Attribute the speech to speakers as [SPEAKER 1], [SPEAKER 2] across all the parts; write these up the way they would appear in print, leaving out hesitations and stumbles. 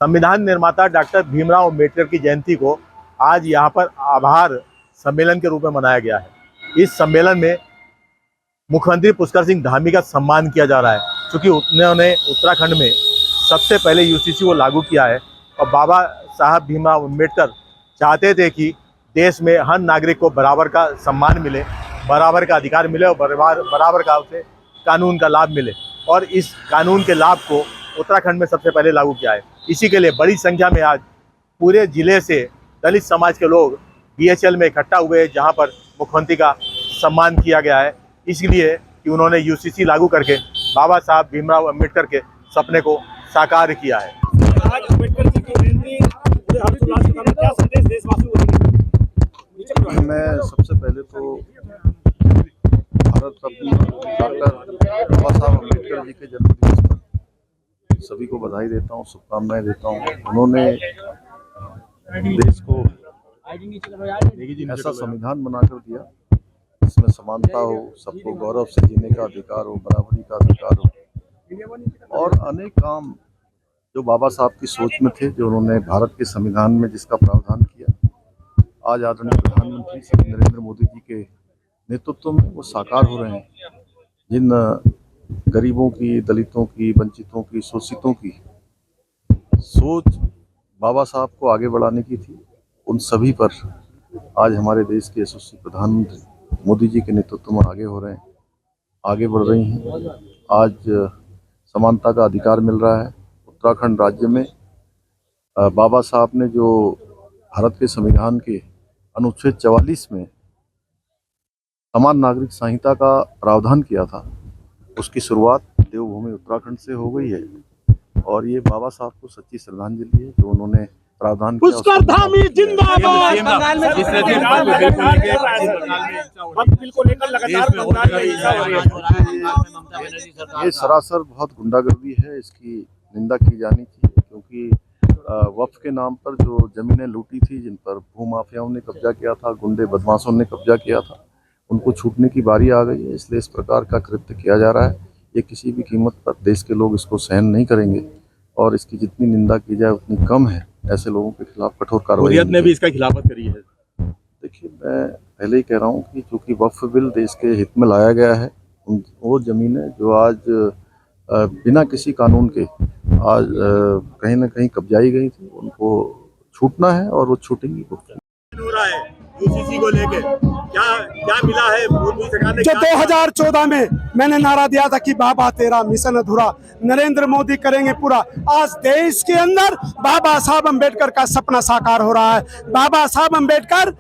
[SPEAKER 1] संविधान निर्माता डॉक्टर भीमराव अम्बेडकर की जयंती को आज यहाँ पर आभार सम्मेलन के रूप में मनाया गया है। इस सम्मेलन में मुख्यमंत्री पुष्कर सिंह धामी का सम्मान किया जा रहा है, क्योंकि उन्होंने उत्तराखंड में सबसे पहले यूसीसी को लागू किया है। और बाबा साहब भीमराव अम्बेडकर चाहते थे कि देश में हर नागरिक को बराबर का सम्मान मिले, बराबर का अधिकार मिले और बराबर का उसे कानून का लाभ मिले। और इस कानून के लाभ को उत्तराखंड में सबसे पहले लागू किया है। इसी के लिए बड़ी संख्या में आज पूरे जिले से दलित समाज के लोग बीएचएल में इकट्ठा हुए हैं, जहां पर मुख्यमंत्री का सम्मान किया गया है, इसलिए कि उन्होंने यूसीसी लागू करके बाबा साहब भीमराव अम्बेडकर के सपने को साकार किया है।
[SPEAKER 2] आज अम्बेडकर जी की जयंती पूरे हर्षोल्लास के साथ क्या संदेश देशवासियों को देंगे?
[SPEAKER 3] मैं सबसे पहले तो भारत रत्न डॉक्टर बाबा साहब अम्बेडकर जी के जन्मदिवस पर सभी को बधाई देता हूँ, शुभकामनाएं देता हूँ। उन्होंने देश को ऐसा संविधान बनाकर दिया जिसमें समानता हो, सबको गौरव से जीने का अधिकार हो, बराबरी का अधिकार हो, और अनेक काम जो बाबा साहब की सोच में थे, जो उन्होंने भारत के संविधान में जिसका प्रावधान किया, आज आदरणीय प्रधानमंत्री श्री नरेंद्र मोदी जी के नेतृत्व में वो साकार हो रहे हैं। जिन गरीबों की, दलितों की, वंचितों की, शोषितों की सोच बाबा साहब को आगे बढ़ाने की थी, उन सभी पर आज हमारे देश के यशस्वी प्रधानमंत्री मोदी जी के नेतृत्व में आगे हो रहे हैं, आगे बढ़ रही हैं। आज समानता का अधिकार मिल रहा है। उत्तराखंड राज्य में बाबा साहब ने जो भारत के संविधान के अनुच्छेद 44 में समान नागरिक संहिता का प्रावधान किया था, उसकी शुरुआत देवभूमि उत्तराखंड से हो गई है। और ये बाबा साहब को सच्ची श्रद्धांजलि है जो उन्होंने प्रावधान किया।
[SPEAKER 2] पुष्कर धामी जिंदाबाद।
[SPEAKER 3] ये सरासर बहुत गुंडागर्दी है, इसकी निंदा की जानी चाहिए, क्योंकि वक्फ के नाम पर जो जमीनें लूटी थी, जिन पर भूमाफियाओं ने कब्जा किया था, गुंडे बदमाशों ने कब्जा किया था, उनको छूटने की बारी आ गई है। इसलिए इस प्रकार का कृत्य किया जा रहा है। ये किसी भी कीमत पर देश के लोग इसको सहन नहीं करेंगे और इसकी जितनी निंदा की जाए उतनी कम है। ऐसे लोगों के खिलाफ कठोर कार्रवाई
[SPEAKER 1] ने भी इसका खिलाफत करी है।
[SPEAKER 3] देखिए, मैं पहले ही कह रहा हूँ कि चूँकि वक्फ बिल देश के हित में लाया गया है, वो ज़मीनें जो आज बिना किसी कानून के आज कहीं ना कहीं कब्जाई गई थी, उनको छूटना है और वो छूटेंगी।
[SPEAKER 1] यूसीसी को लेके क्या मिला है मोदी सरकार ने?
[SPEAKER 4] जो 2014 में मैंने नारा दिया था कि बाबा तेरा मिशन अधूरा, नरेंद्र मोदी करेंगे पूरा। आज देश के अंदर बाबा साहब अम्बेडकर का सपना साकार हो रहा है। बाबा साहब अम्बेडकर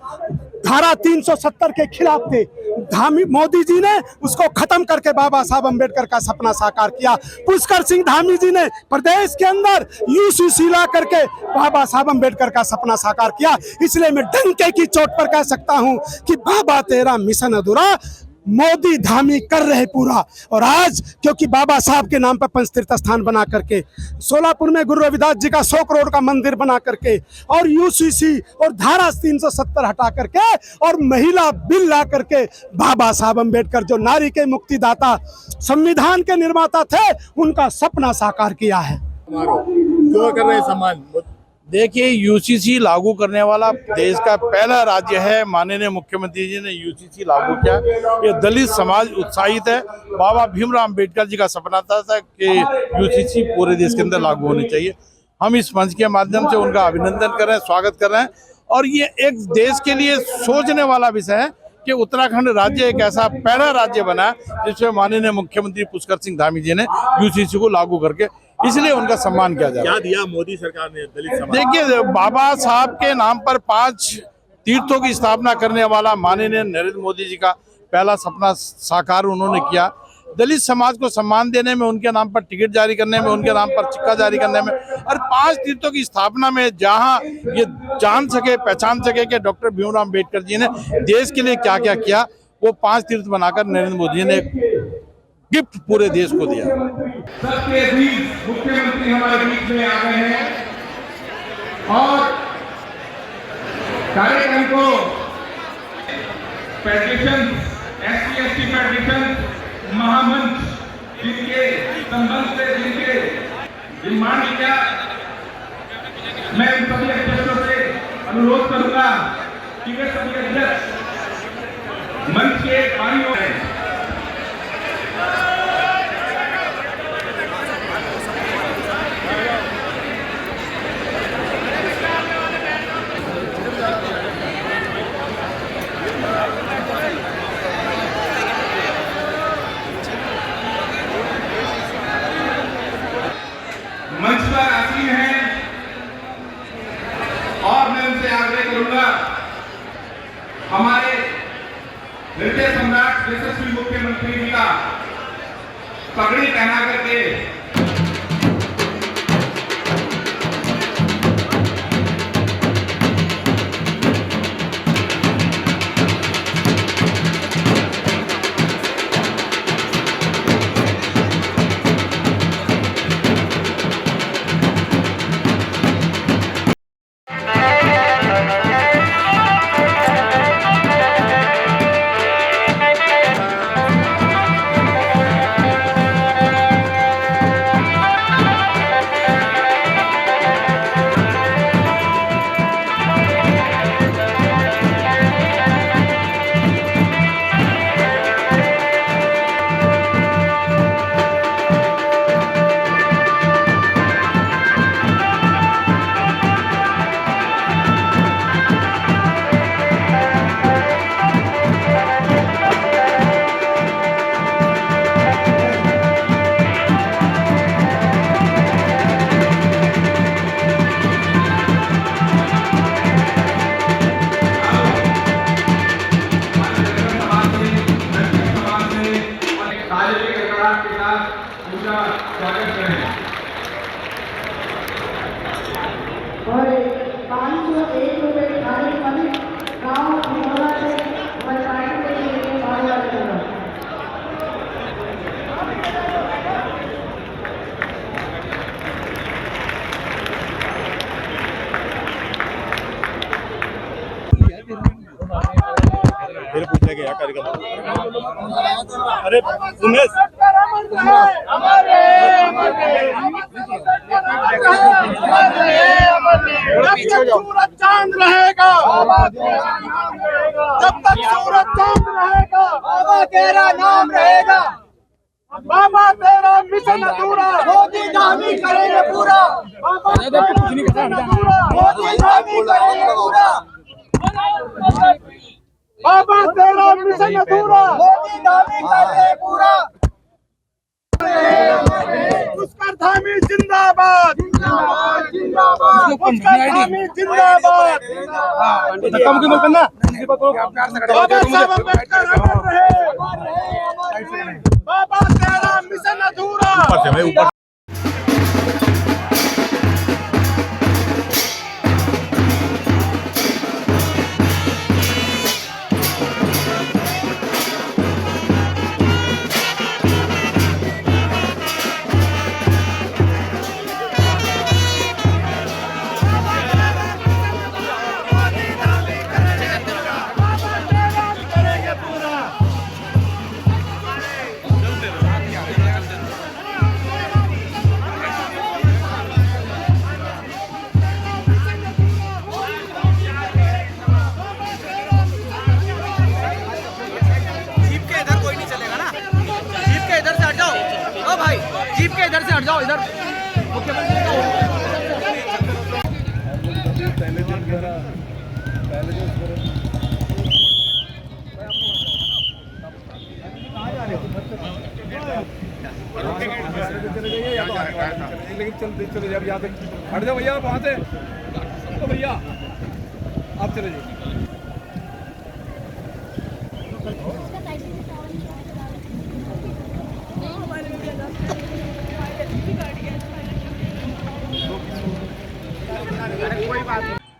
[SPEAKER 4] धारा 370 के खिलाफ थे, धामी मोदी जी ने उसको खत्म करके बाबा साहब अम्बेडकर का सपना साकार किया। पुष्कर सिंह धामी जी ने प्रदेश के अंदर यूसीसी ला करके बाबा साहब अम्बेडकर का सपना साकार किया। इसलिए मैं डंके की चोट पर कह सकता हूं कि बाबा तेरा मिशन अधूरा, मोदी धामी कर रहे पूरा। और आज क्योंकि बाबा साहब के नाम पर पंचतीर्थ स्थान बना करके, सोलापुर में गुरु रविदास जी का 100 करोड़ का मंदिर बना करके, और यूसीसी और धारा 370 हटा करके और महिला बिल ला करके, बाबा साहब अम्बेडकर जो नारी के मुक्तिदाता, संविधान के निर्माता थे, उनका सपना साकार किया है।
[SPEAKER 1] क्यों कर रहे हैं सम्मान?
[SPEAKER 5] देखिए, यूसीसी लागू करने वाला देश का पहला राज्य है। माननीय मुख्यमंत्री जी ने यूसीसी लागू किया। ये दलित समाज उत्साहित है। बाबा भीमराव अम्बेडकर जी का सपना था कि यूसीसी पूरे देश के अंदर लागू होनी चाहिए। हम इस मंच के माध्यम से उनका अभिनंदन कर रहे हैं, स्वागत कर रहे हैं। और ये एक देश के लिए सोचने वाला विषय है कि उत्तराखंड राज्य एक ऐसा पहला राज्य बना जिसमें माननीय मुख्यमंत्री पुष्कर सिंह धामी जी ने यूसीसी को लागू करके, इसलिए उनका सम्मान किया जा रहा है।
[SPEAKER 1] क्या दिया मोदी सरकार ने दलित समाज?
[SPEAKER 5] देखिए, बाबा साहब के नाम पर 5 तीर्थों की स्थापना करने वाला माननीय नरेंद्र मोदी जी का पहला सपना साकार उन्होंने किया। दलित समाज को सम्मान देने में, उनके नाम पर टिकट जारी करने में, उनके नाम पर सिक्का जारी करने में, और 5 तीर्थों की स्थापना में, जहां ये जान सके, पहचान सके कि डॉक्टर भीमराव अम्बेडकर जी ने देश के लिए क्या क्या किया, वो 5 तीर्थ बनाकर नरेंद्र मोदी जी ने गिफ्ट पूरे देश को दिया।
[SPEAKER 6] सबके बीच मुख्यमंत्री हमारे बीच में आ गए हैं और कार्यक्रम को फेडरेशन, SC/ST फेडरेशन महामंच, जिनके संबंध से जिनके डिमांड किया मैं इन सभी अध्यक्षों से अनुरोध करूंगा कि वे सभी अध्यक्ष मंच के बाईं ओर हैं। मंच पर आसीन हैं और मैं उनसे आग्रह करूंगा हमारे नृत्य सम्राट यशस्वी मुख्यमंत्री जी का पगड़ी पहना करके
[SPEAKER 7] और 501 रुपये खाली फल गाँव भीमरा से बचाने के लिए मांगा जाएगा।
[SPEAKER 1] फिर पूछने के यहाँ कार्यक्रम
[SPEAKER 2] अरे उमेश
[SPEAKER 4] सूरज चांद रहेगा, जब तक सूरज चांद रहेगा, बाबा तेरा नाम रहेगा। बाबा तेरा मिशन अधूरा, मोदी हामी करेंगे पूरा। बाबा तेरा मिशन अधूरा, मोदी हामी करेंगे पूरा। बाबा तेरा मिशन अधूरा, मोदी हामी करेंगे पूरा। पुष्कर धामी जिंदाबाद, जिंदाबाद जिंदाबाद, पुष्कर धामी जिंदाबाद।
[SPEAKER 2] कम की मत करना।
[SPEAKER 4] बाबा साहब अम्बेडकर अमर रहे। बाबा तेरा मिशन अधूरा।
[SPEAKER 1] ऊपर
[SPEAKER 8] जीप के इधर से हट जाओ इधर
[SPEAKER 2] लेकिन चले जाए यहाँ से हट जाओ भैया वहाँ से तो भैया आप चले जाइए।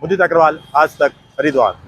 [SPEAKER 1] मुदित अग्रवाल, आज तक, हरिद्वार।